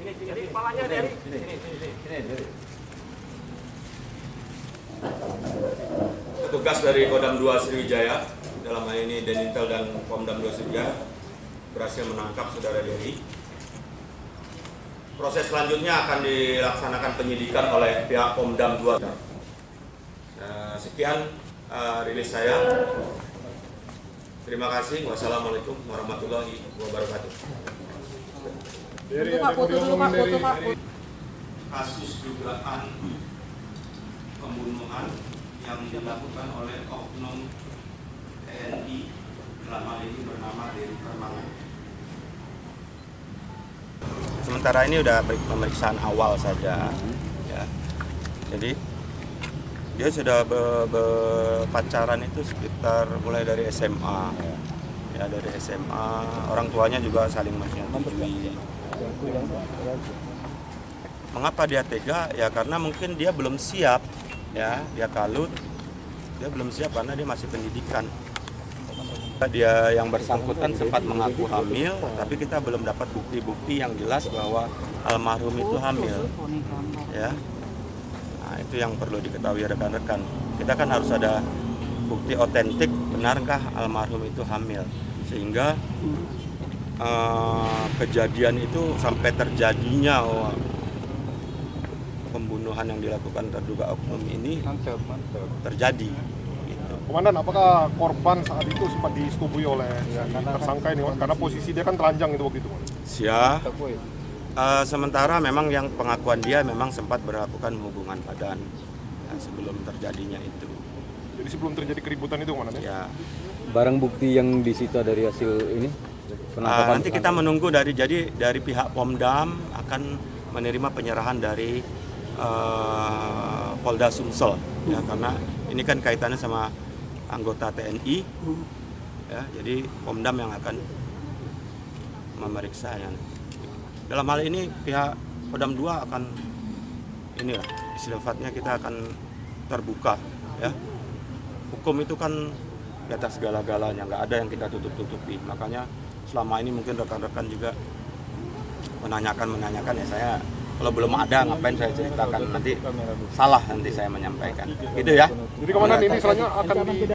Jadi kepalanya dari Ini. Petugas dari Kodam 2 Sriwijaya, dalam hal ini Denintel dan Pomdam 2 Sriwijaya, berhasil menangkap saudara Dery. Proses selanjutnya akan dilaksanakan penyidikan oleh pihak Pomdam 2. Sekian rilis saya. Terima kasih. Wassalamualaikum warahmatullahi wabarakatuh. Foto dulu Pak. Kasus dugaan pembunuhan yang dilakukan oleh oknum TNI dalam hal ini bernama Dery Permana. Sementara ini udah pemeriksaan awal saja, ya. Jadi dia sudah berpacaran itu sekitar mulai dari SMA, ya dari SMA. Orang tuanya juga saling menyetujui. Mengapa dia tega? Ya karena mungkin dia belum siap, ya dia kalut, dia belum siap karena dia masih pendidikan. Dia yang bersangkutan sempat mengaku hamil, tapi kita belum dapat bukti-bukti yang jelas bahwa almarhum itu hamil. Ya, nah, itu yang perlu diketahui rekan-rekan. Kita kan harus ada bukti otentik, benarkah almarhum itu hamil, sehingga kejadian itu sampai terjadinya pembunuhan yang dilakukan terduga oknum ini terjadi. Komandan, apakah korban saat itu sempat disetubui oleh tersangka ini? Karena posisi dia kan telanjang itu waktu itu. Siap. Sementara memang yang pengakuan dia memang sempat melakukan hubungan badan ya, sebelum terjadinya itu. Jadi sebelum terjadi keributan itu, Komandan? Ya. Barang bukti yang disita dari hasil ini? Nanti kita menunggu dari pihak Pomdam akan menerima penyerahan dari Polda Sumsel, ya karena ini kan kaitannya sama anggota TNI, ya jadi Pomdam yang akan memeriksanya. Dalam hal ini pihak Kodam 2 akan inilah istilahnya kita akan terbuka, ya. Hukum itu kan di atas segala-galanya, nggak ada yang kita tutup-tutupi. Makanya selama ini mungkin rekan-rekan juga menanyakan ya, saya kalau belum ada ngapain saya ceritakan, nanti salah nanti saya menyampaikan gitu ya. Jadi Komandan, ini selanjutnya akan di